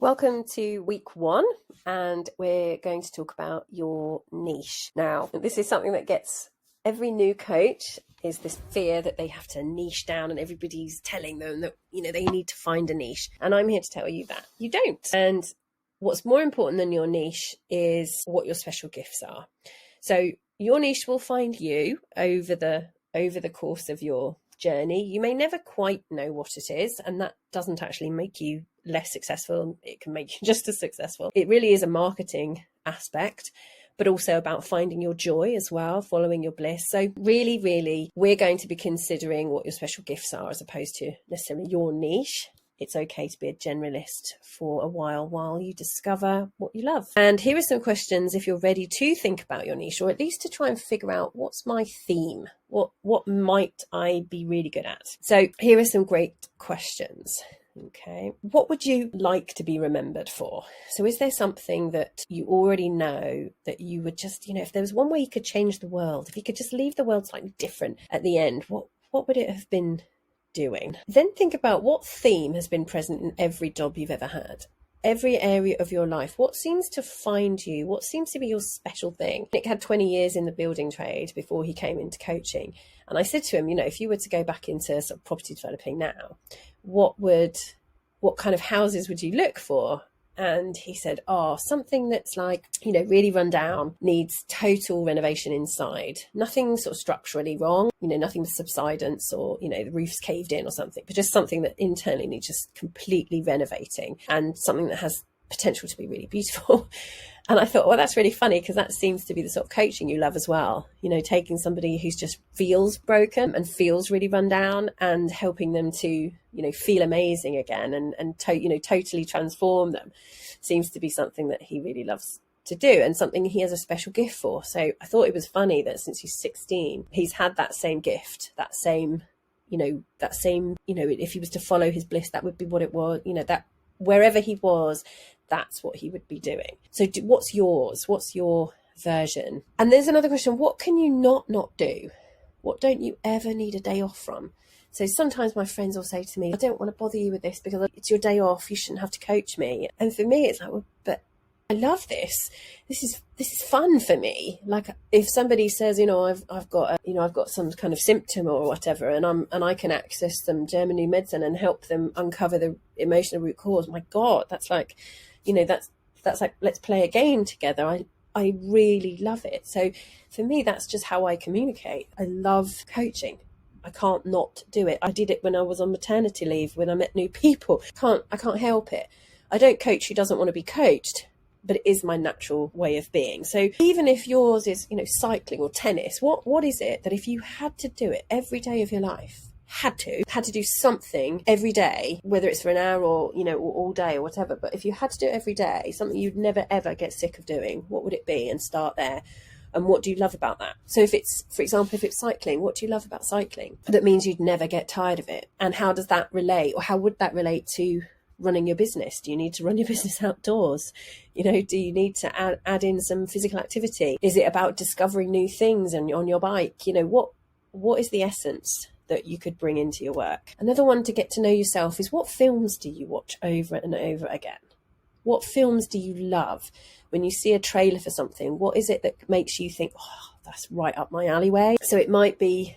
Welcome to week 1, and we're going to talk about your niche. Now, this is something that gets every new coach, is this fear that they have to niche down and everybody's telling them that, they need to find a niche. And I'm here to tell you that you don't. And what's more important than your niche is what your special gifts are. So your niche will find you over the course of your journey. You may never quite know what it is, and that doesn't actually make you less successful. It can make you just as successful. It really is a marketing aspect, but also about finding your joy as well, following your bliss. So really, we're going to be considering what your special gifts are as opposed to necessarily your niche. It's okay to be a generalist for a while you discover what you love. And here are some questions if you're ready to think about your niche, or at least to try and figure out what's my theme? What might I be really good at? So here are some great questions. Okay. What would you like to be remembered for? So is there something that you already know that you would just, if there was one way you could change the world, if you could just leave the world slightly different at the end, what would it have been doing? Then think about what theme has been present in every job you've ever had, every area of your life. What seems to find you? What seems to be your special thing? Nick had 20 years in the building trade before he came into coaching. And I said to him, if you were to go back into sort of property developing now, what kind of houses would you look for? And he said, something that's like, really run down, needs total renovation inside. Nothing sort of structurally wrong, nothing with subsidence or, the roof's caved in or something, but just something that internally needs just completely renovating, and something that has potential to be really beautiful. And I thought, well, that's really funny, because that seems to be the sort of coaching you love as well. Taking somebody who's just feels broken and feels really run down and helping them to, feel amazing again and totally transform them seems to be something that he really loves to do, and something he has a special gift for. So I thought it was funny that since he's 16, he's had that same gift, that same, if he was to follow his bliss, that would be what it was, that wherever he was, that's what he would be doing. So what's yours? What's your version? And there's another question. What can you not do? What don't you ever need a day off from? So sometimes my friends will say to me, I don't want to bother you with this because it's your day off. You shouldn't have to coach me. And for me, it's like, well, but I love this. This is fun for me. Like if somebody says, I've got some kind of symptom or whatever, and I can access some German new medicine and help them uncover the emotional root cause. My God, that's like, that's like, let's play a game together. I really love it. So for me, that's just how I communicate. I love coaching. I can't not do it. I did it when I was on maternity leave, when I met new people. I can't help it. I don't coach who doesn't want to be coached, but it is my natural way of being. So even if yours is, cycling or tennis, what is it that if you had to do it every day of your life, had to do something every day, whether it's for an hour or, or all day or whatever, but if you had to do it every day, something you'd never ever get sick of doing, what would it be? And start there. And what do you love about that? So if it's, for example, if it's cycling, what do you love about cycling? That means you'd never get tired of it. And how does that relate, or how would that relate to running your business? Do you need to run your business outdoors? Do you need to add in some physical activity? Is it about discovering new things and on your bike? What is the essence that you could bring into your work? Another one to get to know yourself is, what films do you watch over and over again? What films do you love? When you see a trailer for something, what is it that makes you think, that's right up my alleyway? So it might be,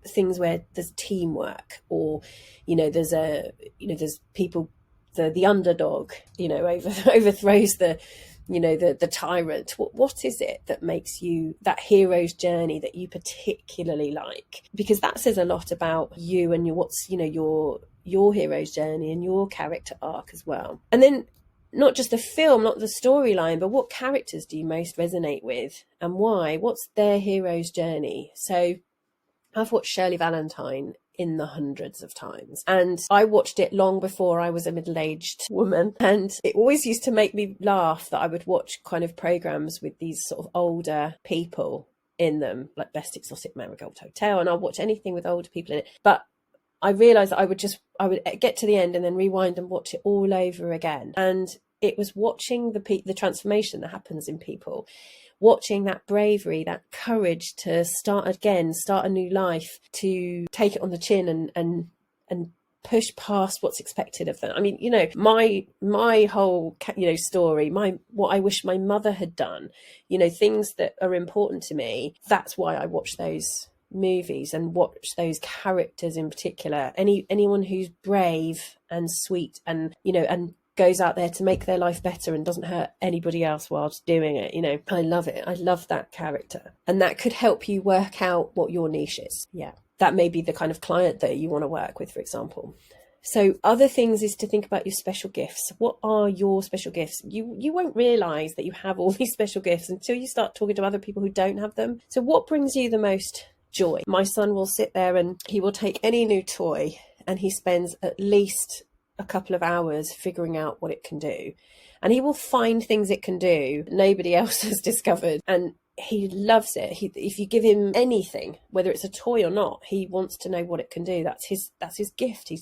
things where there's teamwork, or, there's people, the underdog, overthrows the tyrant. What is it that makes you that hero's journey that you particularly like? Because that says a lot about you and your hero's journey and your character arc as well. And then not just the film, not the storyline, but what characters do you most resonate with and why? What's their hero's journey? So I've watched Shirley Valentine in the hundreds of times, and I watched it long before I was a middle-aged woman, and it always used to make me laugh that I would watch kind of programs with these sort of older people in them, like Best Exotic Marigold Hotel, and I'll watch anything with older people in it. But I realised that I would get to the end and then rewind and watch it all over again. And it was watching the transformation that happens in people, watching that bravery, that courage to start again, start a new life, to take it on the chin and push past what's expected of them. I mean, my whole, story, what I wish my mother had done, things that are important to me. That's why I watch those movies and watch those characters in particular. Anyone who's brave and sweet and, and goes out there to make their life better and doesn't hurt anybody else whilst doing it. I love it. I love that character. And that could help you work out what your niche is. Yeah. That may be the kind of client that you want to work with, for example. So other things is to think about your special gifts. What are your special gifts? You won't realize that you have all these special gifts until you start talking to other people who don't have them. So what brings you the most joy? My son will sit there and he will take any new toy and he spends at least a couple of hours figuring out what it can do. And he will find things it can do nobody else has discovered. And he loves it. If you give him anything, whether it's a toy or not, he wants to know what it can do. That's his gift.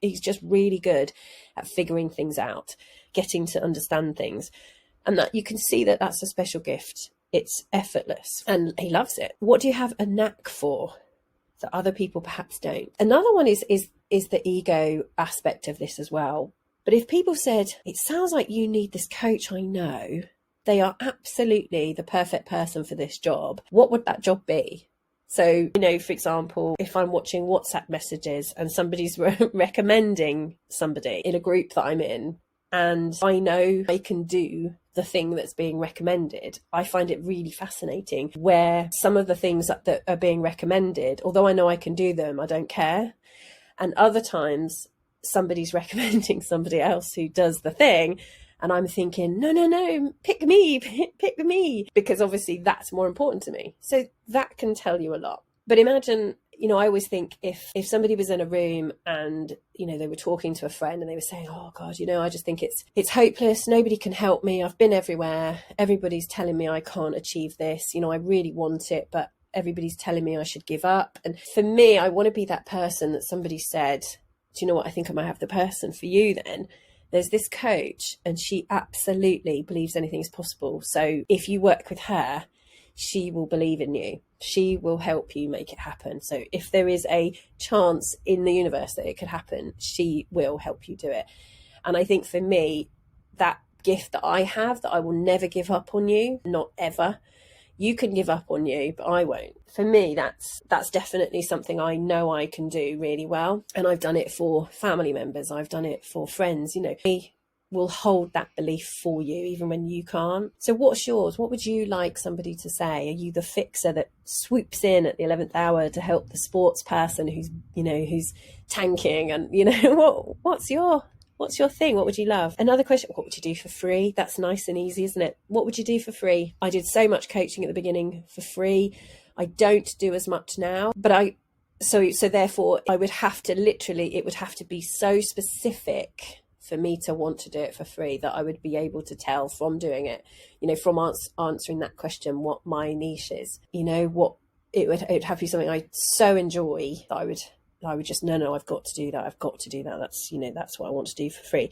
He's just really good at figuring things out, getting to understand things. And that you can see that that's a special gift. It's effortless and he loves it. What do you have a knack for that other people perhaps don't? Another one is the ego aspect of this as well. But if people said, it sounds like you need this coach, I know they are absolutely the perfect person for this job, what would that job be? So, for example, if I'm watching WhatsApp messages and somebody's recommending somebody in a group that I'm in, and I know I can do the thing that's being recommended, I find it really fascinating where some of the things that are being recommended, although I know I can do them, I don't care. And other times somebody's recommending somebody else who does the thing, and I'm thinking, no, pick me, because obviously that's more important to me. So that can tell you a lot. But imagine, I always think if somebody was in a room and, they were talking to a friend and they were saying, oh God, I just think it's hopeless. Nobody can help me. I've been everywhere. Everybody's telling me I can't achieve this. I really want it, but everybody's telling me I should give up. And for me, I want to be that person that somebody said, do you know what? I think I might have the person for you then. There's this coach and she absolutely believes anything is possible. So if you work with her, she will believe in you. She will help you make it happen. So if there is a chance in the universe that it could happen, she will help you do it. And I think for me, that gift that I have, that I will never give up on you, not ever. You can give up on you, but I won't. For me, that's definitely something I know I can do really well. And I've done it for family members. I've done it for friends. We will hold that belief for you, even when you can't. So what's yours? What would you like somebody to say? Are you the fixer that swoops in at the 11th hour to help the sports person who's tanking? And, what's your thing? What would you love? Another question, what would you do for free? That's nice and easy, isn't it? What would you do for free? I did so much coaching at the beginning for free. I don't do as much now, but so therefore I would have to it would have to be so specific for me to want to do it for free that I would be able to tell from doing it, from answering that question, what my niche is, what it would have to be something I so enjoy that I would just, no, I've got to do that. I've got to do that. That's what I want to do for free.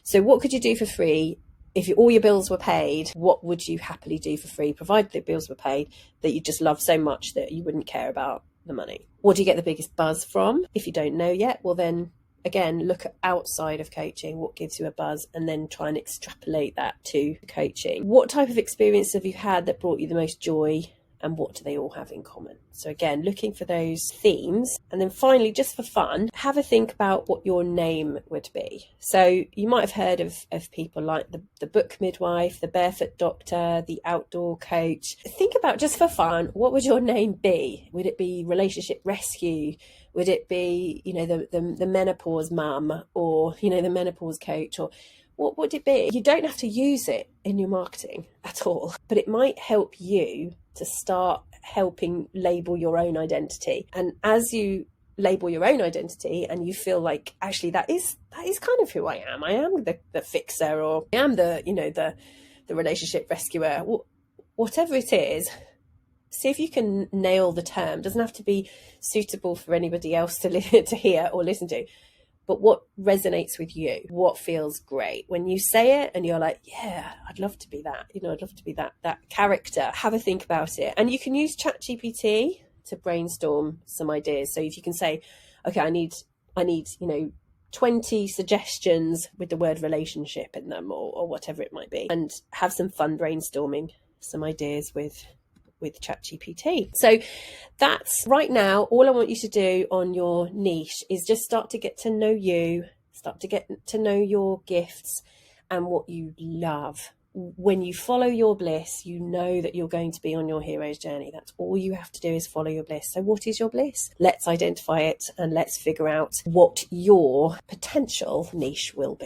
So what could you do for free? If all your bills were paid, what would you happily do for free, provided the bills were paid, that you just love so much that you wouldn't care about the money? What do you get the biggest buzz from? If you don't know yet, well then, again, look at outside of coaching, what gives you a buzz, and then try and extrapolate that to coaching. What type of experience have you had that brought you the most joy? And what do they all have in common? So again, looking for those themes. And then finally, just for fun, have a think about what your name would be. So you might have heard of people like the book midwife, the barefoot doctor, the outdoor coach. Think about, just for fun, what would your name be? Would it be relationship rescue? Would it be, the menopause mum, or, the menopause coach? Or what would it be? You don't have to use it in your marketing at all, but it might help you to start helping label your own identity. And as you label your own identity and you feel like, actually, that is kind of who I am. I am the fixer, or I am the relationship rescuer, whatever it is. See if you can nail the term. It doesn't have to be suitable for anybody else to hear or listen to. But what resonates with you? What feels great? When you say it and you're like, yeah, I'd love to be that. I'd love to be that character. Have a think about it. And you can use ChatGPT to brainstorm some ideas. So if you can say, okay, I need I need, 20 suggestions with the word relationship in them, or whatever it might be, and have some fun brainstorming some ideas with ChatGPT. So that's right now. All I want you to do on your niche is just start to get to know you, start to get to know your gifts and what you love. When you follow your bliss, you know that you're going to be on your hero's journey. That's all you have to do is follow your bliss. So what is your bliss? Let's identify it and let's figure out what your potential niche will be.